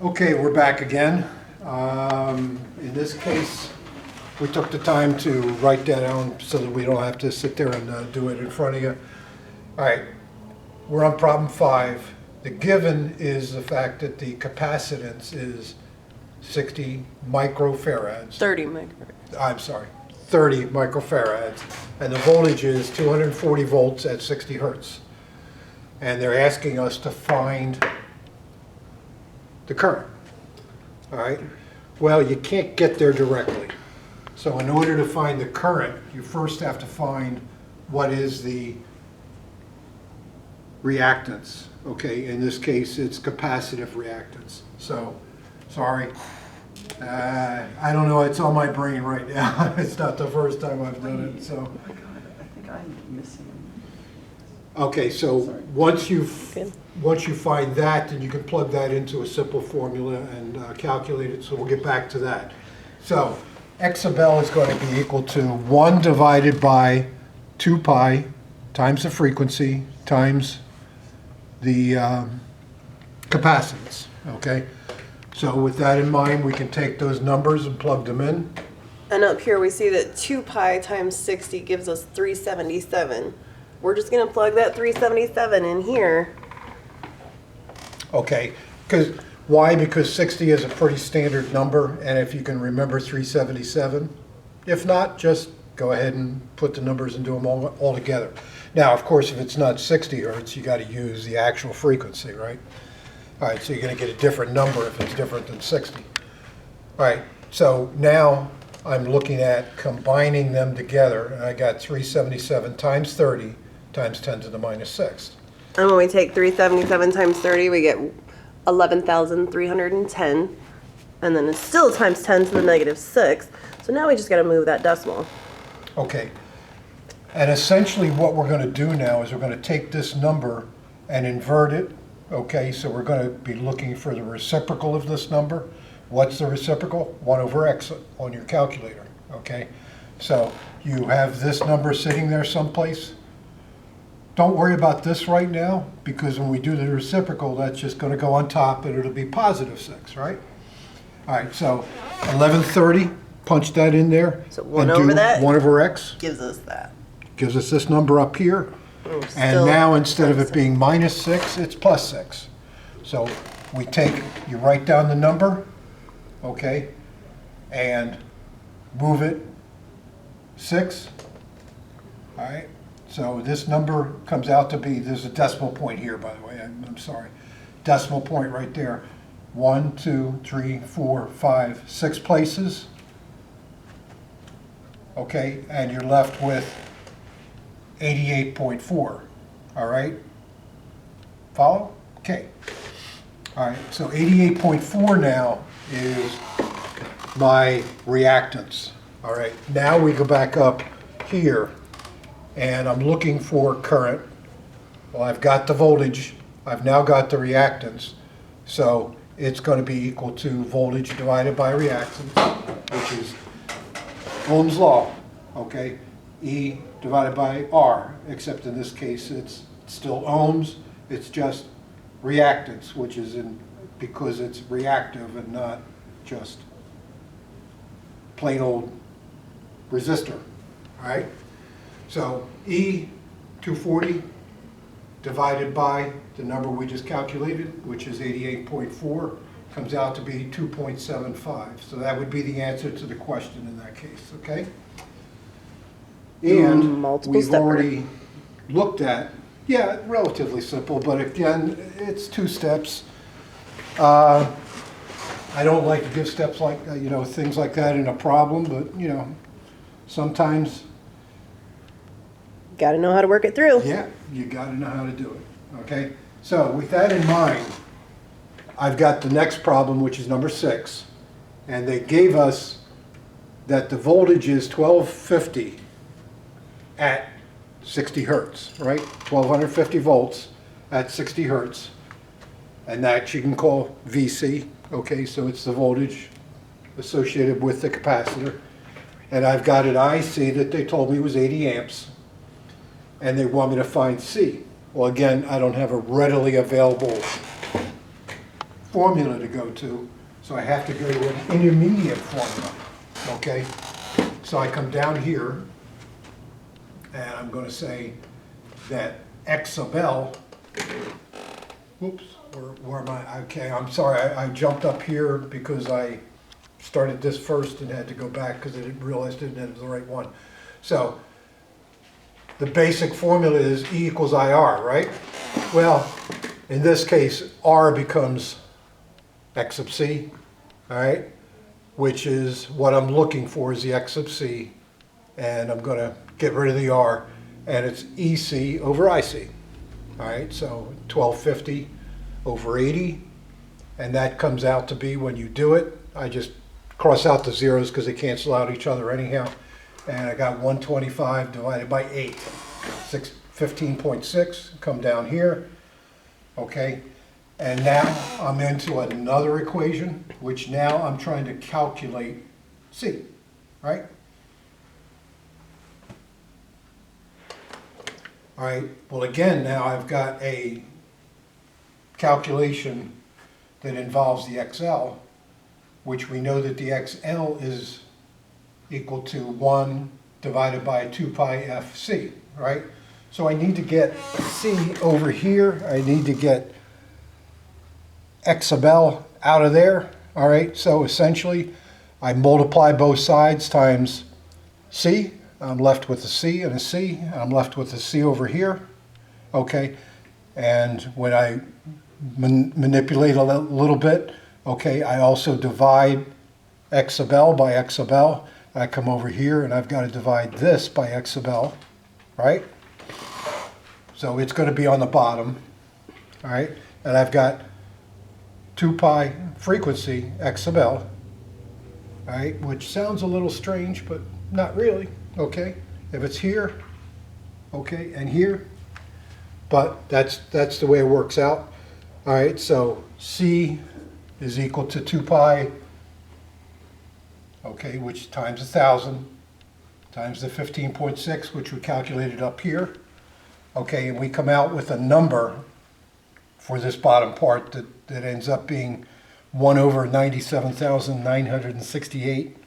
Okay, we're back again. In this case, we took the time to write that down so that we don't have to sit there and do it in front of you. All right, we're on problem 5. The given is the fact that the capacitance is 60 microfarads. 30 microfarads. I'm sorry, 30 microfarads, and the voltage is 240 volts at 60 hertz. And they're asking us to find the current. All right, well, you can't get there directly. So in order to find the current, you first have to find what is the reactance. Okay, in this case, it's capacitive reactance. So, sorry. I don't know, it's on my brain right now. It's not the first time I've done it, so. Oh my God, I think I'm missing. Okay, so once you find that, then you can plug that into a simple formula and calculate it, so we'll get back to that. So, X sub L is going to be equal to 1 divided by 2 pi times the frequency times the capacitance, okay? So with that in mind, we can take those numbers and plug them in. And up here we see that 2 pi times 60 gives us 377. We're just going to plug that 377 in here. Okay, why? Because 60 is a pretty standard number, and if you can remember 377. If not, just go ahead and put the numbers and do them all together. Now, of course, if it's not 60 hertz, you got to use the actual frequency, right? All right, so you're going to get a different number if it's different than 60. All right, so now I'm looking at combining them together, and I got 377 times 30 times 10 to the minus 6. And when we take 377 times 30, we get 11,310. And then it's still times 10 to the negative 6. So now we just got to move that decimal. Okay, and essentially what we're going to do now is we're going to take this number and invert it. Okay, so we're going to be looking for the reciprocal of this number. What's the reciprocal? 1 over x on your calculator. Okay, so you have this number sitting there someplace. Don't worry about this right now, because when we do the reciprocal, that's just going to go on top and it'll be positive 6, right? All right, so 1130, punch that in there. So 1 and do over that 1 over x. gives us that. Gives us this number up here. And Still now instead of plus it being minus 6, it's plus 6. So you write down the number, okay, and move it 6. All right. So this number comes out to be, there's a decimal point here, by the way, I'm sorry. Decimal point right there. 1, 2, 3, 4, 5, 6 places. Okay, and you're left with 88.4. All right? Follow? Okay. All right, so 88.4 now is my reactance. All right, now we go back up here. And I'm looking for current. Well, I've got the voltage. I've now got the reactance. So it's going to be equal to voltage divided by reactance, which is Ohm's law, okay? E divided by R, except in this case it's still ohms. It's just reactance, which is because it's reactive and not just plain old resistor, all right? So E 240 divided by the number we just calculated, which is 88.4, comes out to be 2.75. So that would be the answer to the question in that case, okay? And Multiple we've stepper. already looked at, yeah, relatively simple, but again, it's 2 steps. I don't like to give steps like, things like that in a problem, but, sometimes Got to know how to work it through. yeah, you got to know how to do it, okay? So with that in mind, I've got the next problem, which is number 6, and they gave us that the voltage is 1250 at 60 hertz, right? 1250 volts at 60 hertz, and that you can call VC, okay? So it's the voltage associated with the capacitor, and I've got an IC that they told me was 80 amps. And they want me to find C. Well, again, I don't have a readily available formula to go to, so I have to go to an intermediate formula, okay? So I come down here, and I'm gonna say that X sub L, whoops, where am I? Okay, I'm sorry, I jumped up here because I started this first and had to go back because I didn't realize it was the right one. So, the basic formula is E equals IR, right? Well, in this case, R becomes X sub C, all right? Which is what I'm looking for is the X sub C, and I'm gonna get rid of the R, and it's EC over IC. All right, so 1250 over 80, and that comes out to be, when you do it, I just cross out the zeros because they cancel out each other anyhow, and I got 125 divided by 8, 15.6, come down here, okay, and now I'm into another equation, which now I'm trying to calculate C, right? All right, well again, now I've got a calculation that involves the XL, which we know that the XL is equal to 1 divided by 2 pi FC, right? So I need to get C over here, I need to get X sub L out of there, all right? So essentially, I multiply both sides times C, I'm left with a C and a C, and I'm left with a C over here, okay? And when I manipulate a little bit, okay, I also divide X sub L by X sub L. I come over here and I've got to divide this by X sub L, right? So it's going to be on the bottom, all right? And I've got 2 pi frequency X sub L, all right, which sounds a little strange, but not really. Okay, if it's here, okay, and here, but that's the way it works out. All right, so C is equal to 2 pi, okay, which times 1,000, times the 15.6, which we calculated up here. Okay, and we come out with a number for this bottom part that ends up being 1 over 97,968.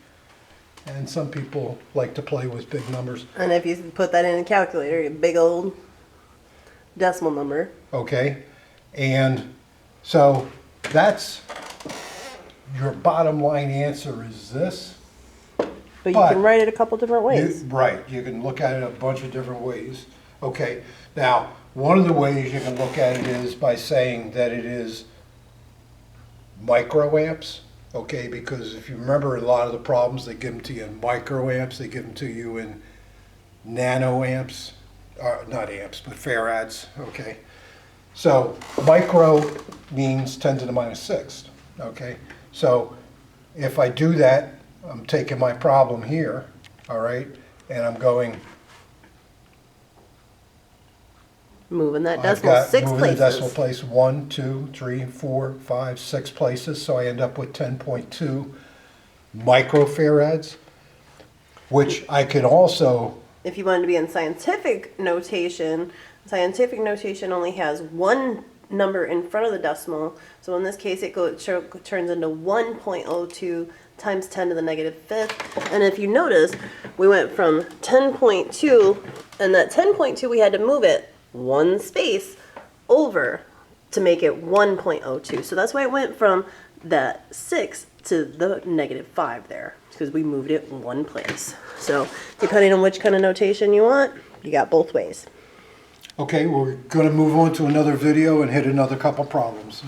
And some people like to play with big numbers. And if you put that in a calculator, a big old decimal number. Okay, and so that's your bottom line answer is this. But you But can write it a couple different ways. Right, you can look at it a bunch of different ways. Okay, now, one of the ways you can look at it is by saying that it is microamps. Okay, because if you remember a lot of the problems, they give them to you in microamps, they give them to you in nanoamps, not amps, but farads, okay? So micro means 10 to the minus 6, okay? So if I do that, I'm taking my problem here, all right, and I'm going, Moving that I've decimal got 6 moving places. the decimal place 1, 2, 3, 4, 5, 6 places, so I end up with 10.2 microfarads, which I can also, If you wanted to be in scientific notation only has one number in front of the decimal. So in this case, it turns into 1.02 times 10 to the negative 5th. And if you notice, we went from 10.2, and that 10.2, we had to move it one space over to make it 1.02. So that's why it went from that 6 to the negative 5 there, because we moved it one place. So depending on which kind of notation you want, you got both ways. okay, we're going to move on to another video and hit another couple problems.